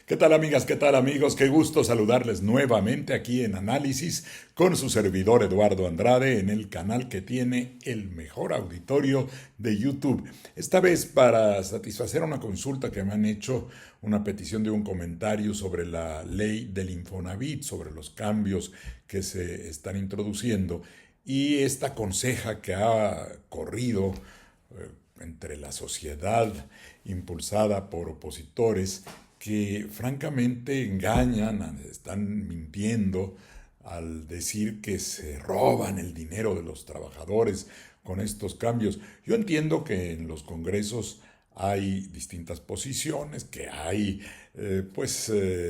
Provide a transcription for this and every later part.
¿Qué tal amigas? ¿Qué tal amigos? Qué gusto saludarles nuevamente aquí en Análisis con su servidor Eduardo Andrade en el canal que tiene el mejor auditorio de YouTube. Esta vez para satisfacer una consulta que me han hecho, una petición de un comentario sobre la ley del Infonavit, sobre los cambios que se están introduciendo y esta conseja que ha corrido entre la sociedad impulsada por opositores que francamente engañan, están mintiendo al decir que se roban el dinero de los trabajadores con estos cambios. Yo entiendo que en los congresos hay distintas posiciones, que hay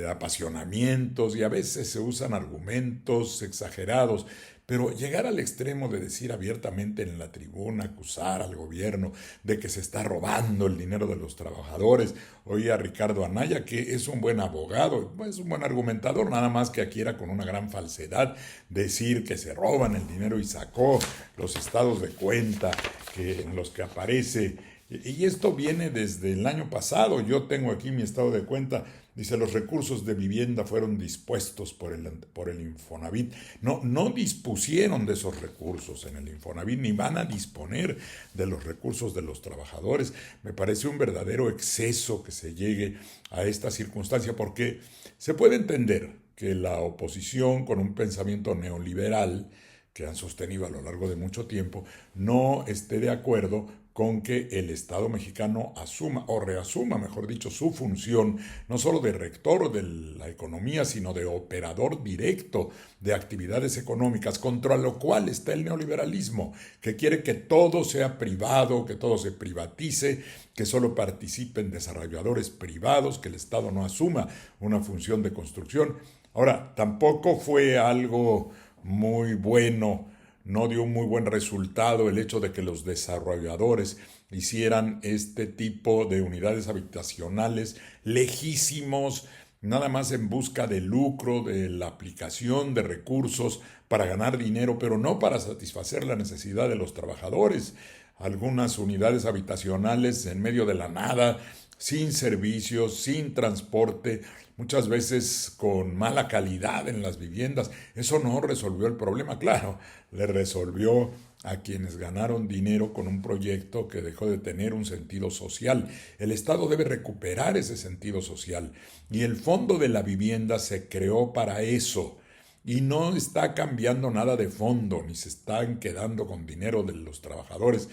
apasionamientos y a veces se usan argumentos exagerados, pero llegar al extremo de decir abiertamente en la tribuna, acusar al gobierno de que se está robando el dinero de los trabajadores. Oí a Ricardo Anaya, que es un buen abogado, es un buen argumentador, nada más que aquí era con una gran falsedad decir que se roban el dinero y sacó los estados de cuenta en los que aparece. Y esto viene desde el año pasado. Yo tengo aquí mi estado de cuenta. Dice, los recursos de vivienda fueron dispuestos por el Infonavit. No dispusieron de esos recursos en el Infonavit, ni van a disponer de los recursos de los trabajadores. Me parece un verdadero exceso que se llegue a esta circunstancia, porque se puede entender que la oposición con un pensamiento neoliberal que han sostenido a lo largo de mucho tiempo, no esté de acuerdo con que el Estado mexicano asuma, o reasuma, mejor dicho, su función, no solo de rector de la economía, sino de operador directo de actividades económicas, contra lo cual está el neoliberalismo, que quiere que todo sea privado, que todo se privatice, que solo participen desarrolladores privados, que el Estado no asuma una función de construcción. Ahora, tampoco fue algo muy bueno, no dio un muy buen resultado el hecho de que los desarrolladores hicieran este tipo de unidades habitacionales lejísimos, nada más en busca de lucro, de la aplicación de recursos para ganar dinero, pero no para satisfacer la necesidad de los trabajadores. Algunas unidades habitacionales en medio de la nada, sin servicios, sin transporte, muchas veces con mala calidad en las viviendas. Eso no resolvió el problema, claro, le resolvió a quienes ganaron dinero con un proyecto que dejó de tener un sentido social. El Estado debe recuperar ese sentido social y el Fondo de la Vivienda se creó para eso. Y no está cambiando nada de fondo, ni se están quedando con dinero de los trabajadores.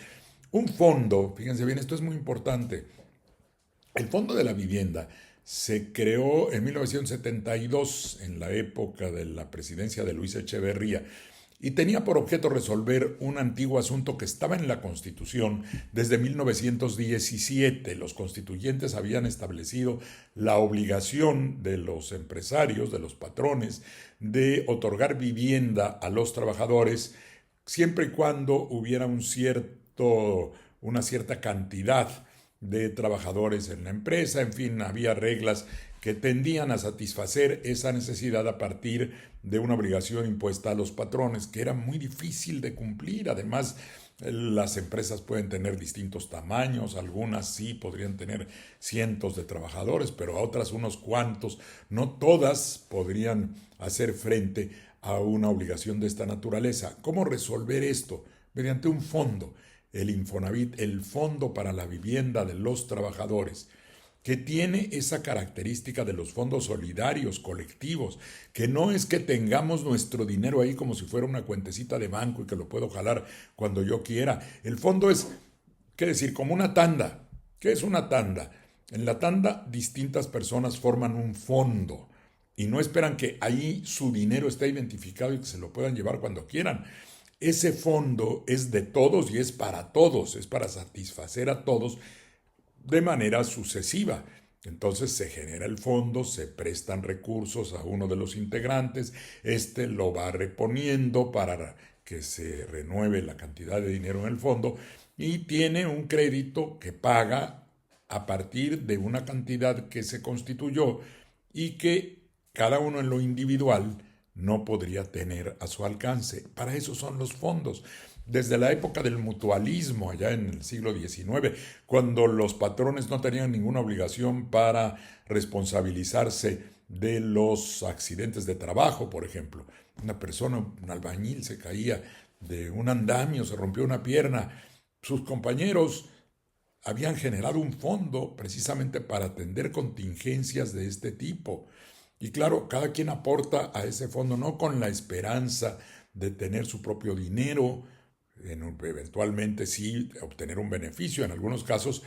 Un fondo, fíjense bien, esto es muy importante. El Fondo de la Vivienda se creó en 1972, en la época de la presidencia de Luis Echeverría, y tenía por objeto resolver un antiguo asunto que estaba en la Constitución desde 1917. Los constituyentes habían establecido la obligación de los empresarios, de los patrones, de otorgar vivienda a los trabajadores siempre y cuando hubiera una cierta cantidad de trabajadores en la empresa. En fin, había reglas que tendían a satisfacer esa necesidad a partir de una obligación impuesta a los patrones, que era muy difícil de cumplir. Además, las empresas pueden tener distintos tamaños, algunas sí podrían tener cientos de trabajadores, pero a otras unos cuantos. No todas podrían hacer frente a una obligación de esta naturaleza. ¿Cómo resolver esto? Mediante un fondo, el Infonavit, el Fondo para la Vivienda de los Trabajadores, que tiene esa característica de los fondos solidarios, colectivos, que no es que tengamos nuestro dinero ahí como si fuera una cuentecita de banco y que lo puedo jalar cuando yo quiera. El fondo es, ¿qué decir? Como una tanda. ¿Qué es una tanda? En la tanda distintas personas forman un fondo y no esperan que ahí su dinero esté identificado y que se lo puedan llevar cuando quieran. Ese fondo es de todos y es para todos, es para satisfacer a todos de manera sucesiva. Entonces se genera el fondo, se prestan recursos a uno de los integrantes, este lo va reponiendo para que se renueve la cantidad de dinero en el fondo y tiene un crédito que paga a partir de una cantidad que se constituyó y que cada uno en lo individual no podría tener a su alcance. Para eso son los fondos. desde la época del mutualismo, allá en el siglo XIX, cuando los patrones no tenían ninguna obligación para responsabilizarse de los accidentes de trabajo, por ejemplo. Una persona, un albañil, se caía de un andamio, se rompió una pierna. Sus compañeros habían generado un fondo precisamente para atender contingencias de este tipo. Y claro, cada quien aporta a ese fondo no con la esperanza de tener su propio dinero, eventualmente sí obtener un beneficio. En algunos casos,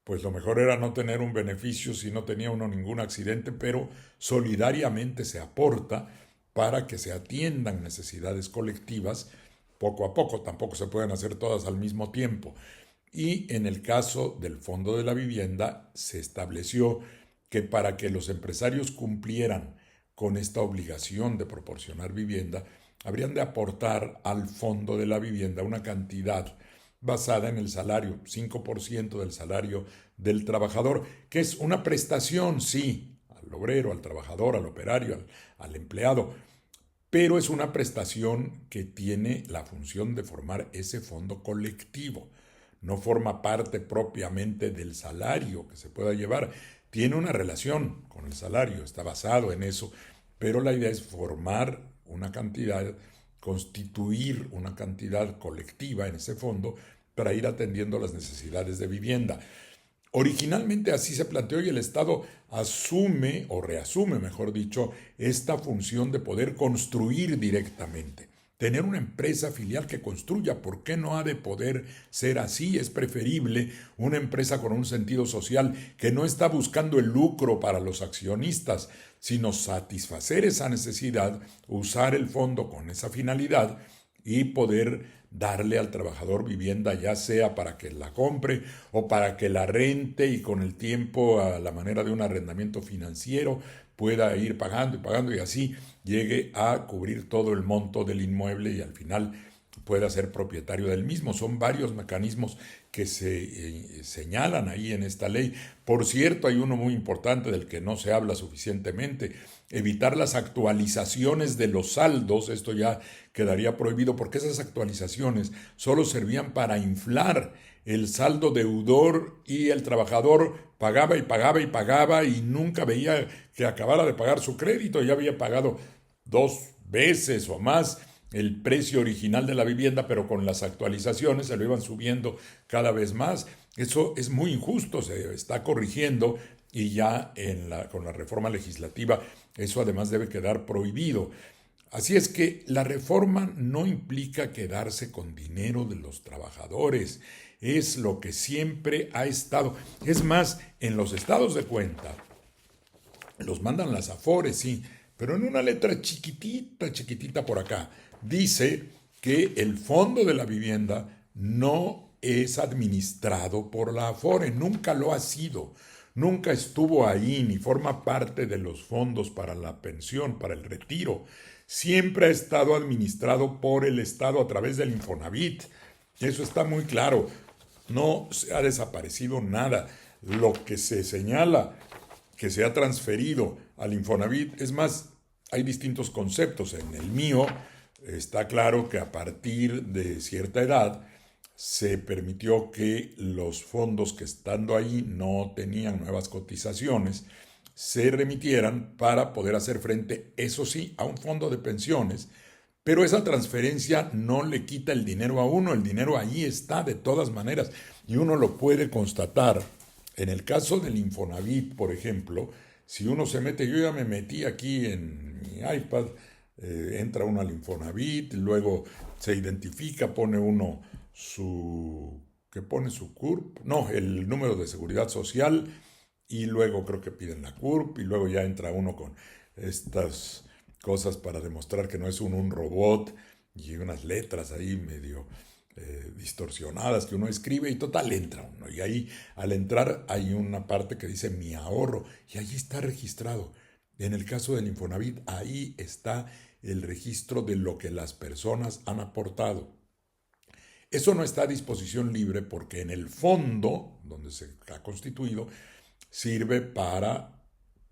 pues lo mejor era no tener un beneficio si no tenía uno ningún accidente, pero solidariamente se aporta para que se atiendan necesidades colectivas poco a poco. Tampoco se pueden hacer todas al mismo tiempo. Y en el caso del Fondo de la Vivienda se estableció que para que los empresarios cumplieran con esta obligación de proporcionar vivienda, habrían de aportar al Fondo de la Vivienda una cantidad basada en el salario, 5% del salario del trabajador, que es una prestación, sí, al obrero, al trabajador, al operario, al empleado, pero es una prestación que tiene la función de formar ese fondo colectivo. No forma parte propiamente del salario que se pueda llevar. Tiene una relación con el salario, está basado en eso, pero la idea es formar una cantidad, constituir una cantidad colectiva en ese fondo para ir atendiendo las necesidades de vivienda. Originalmente así se planteó y el Estado asume, o reasume, mejor dicho, esta función de poder construir directamente. Tener una empresa filial que construya, ¿por qué no ha de poder ser así? Es preferible una empresa con un sentido social que no está buscando el lucro para los accionistas, sino satisfacer esa necesidad, usar el fondo con esa finalidad y poder darle al trabajador vivienda, ya sea para que la compre o para que la rente y con el tiempo, a la manera de un arrendamiento financiero, pueda ir pagando y así llegue a cubrir todo el monto del inmueble y al final pueda ser propietario del mismo. Son varios mecanismos que se señalan ahí en esta ley. Por cierto, hay uno muy importante del que no se habla suficientemente: evitar las actualizaciones de los saldos. Esto ya quedaría prohibido porque esas actualizaciones solo servían para inflar el saldo deudor y el trabajador pagaba y pagaba y pagaba y nunca veía que acabara de pagar su crédito. Ya había pagado 2 veces o más el precio original de la vivienda, pero con las actualizaciones se lo iban subiendo cada vez más. Eso es muy injusto, se está corrigiendo y ya con la reforma legislativa eso además debe quedar prohibido. Así es que la reforma no implica quedarse con dinero de los trabajadores, es lo que siempre ha estado. Es más, en los estados de cuenta los mandan las Afores, sí, pero en una letra chiquitita, chiquitita por acá, dice que el Fondo de la Vivienda no es administrado por la Afore, nunca lo ha sido, nunca estuvo ahí ni forma parte de los fondos para la pensión, para el retiro. Siempre ha estado administrado por el Estado a través del Infonavit. Eso está muy claro. No se ha desaparecido nada. Lo que se señala que se ha transferido al Infonavit, es más, hay distintos conceptos. En el mío está claro que a partir de cierta edad se permitió que los fondos que estando ahí no tenían nuevas cotizaciones se remitieran para poder hacer frente, eso sí, a un fondo de pensiones, pero esa transferencia no le quita el dinero a uno, el dinero ahí está de todas maneras y uno lo puede constatar. En el caso del Infonavit, por ejemplo, si uno se mete, yo ya me metí aquí en mi iPad, entra uno al Infonavit, luego se identifica, pone uno que pone su CURP, no, el número de seguridad social, y luego creo que piden la CURP, y luego ya entra uno con estas cosas para demostrar que no es un robot, y unas letras ahí medio distorsionadas que uno escribe, y total entra uno. Y ahí al entrar hay una parte que dice mi ahorro, y ahí está registrado. En el caso del Infonavit, ahí está el registro de lo que las personas han aportado. Eso no está a disposición libre porque en el fondo, donde se ha constituido, sirve para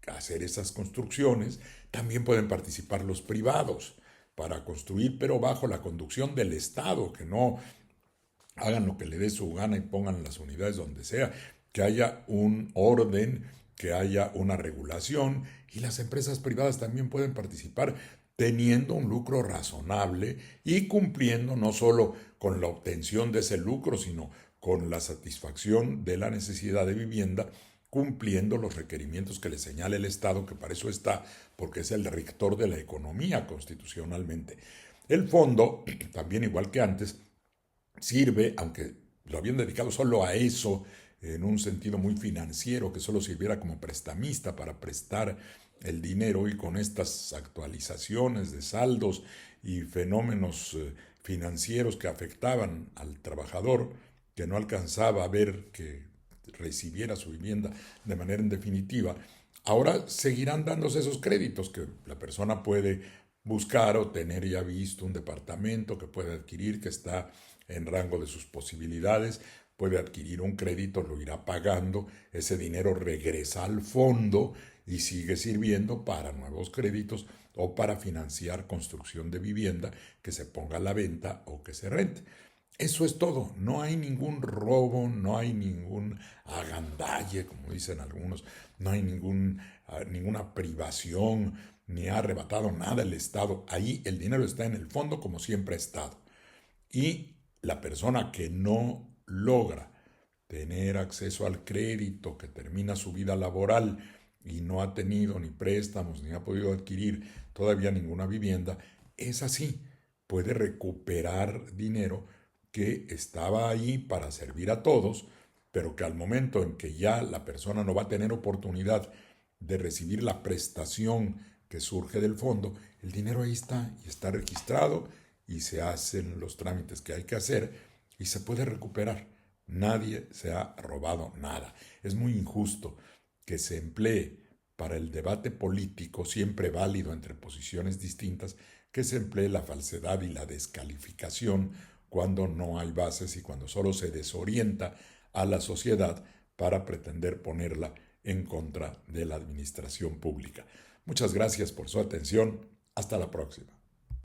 hacer esas construcciones. También pueden participar los privados. para construir, pero bajo la conducción del Estado, que no hagan lo que le dé su gana y pongan las unidades donde sea, que haya un orden, que haya una regulación, y las empresas privadas también pueden participar teniendo un lucro razonable y cumpliendo no solo con la obtención de ese lucro, sino con la satisfacción de la necesidad de vivienda, cumpliendo los requerimientos que le señala el Estado, que para eso está, porque es el rector de la economía constitucionalmente. El fondo, también igual que antes, sirve, aunque lo habían dedicado solo a eso, en un sentido muy financiero, que solo sirviera como prestamista para prestar el dinero, y con estas actualizaciones de saldos y fenómenos financieros que afectaban al trabajador, que no alcanzaba a ver que recibiera su vivienda de manera indefinitiva, ahora seguirán dándose esos créditos que la persona puede buscar o tener ya visto un departamento que puede adquirir, que está en rango de sus posibilidades, puede adquirir un crédito, lo irá pagando, ese dinero regresa al fondo y sigue sirviendo para nuevos créditos o para financiar construcción de vivienda que se ponga a la venta o que se rente. Eso es todo, no hay ningún robo, no hay ningún agandalle, como dicen algunos, no hay ninguna privación, ni ha arrebatado nada el Estado. Ahí el dinero está en el fondo como siempre ha estado. Y la persona que no logra tener acceso al crédito, que termina su vida laboral y no ha tenido ni préstamos, ni ha podido adquirir todavía ninguna vivienda, es así, puede recuperar dinero que estaba ahí para servir a todos, pero que al momento en que ya la persona no va a tener oportunidad de recibir la prestación que surge del fondo, el dinero ahí está y está registrado y se hacen los trámites que hay que hacer y se puede recuperar. Nadie se ha robado nada. Es muy injusto que se emplee para el debate político, siempre válido entre posiciones distintas, que se emplee la falsedad y la descalificación cuando no hay bases y cuando solo se desorienta a la sociedad para pretender ponerla en contra de la administración pública. Muchas gracias por su atención. Hasta la próxima.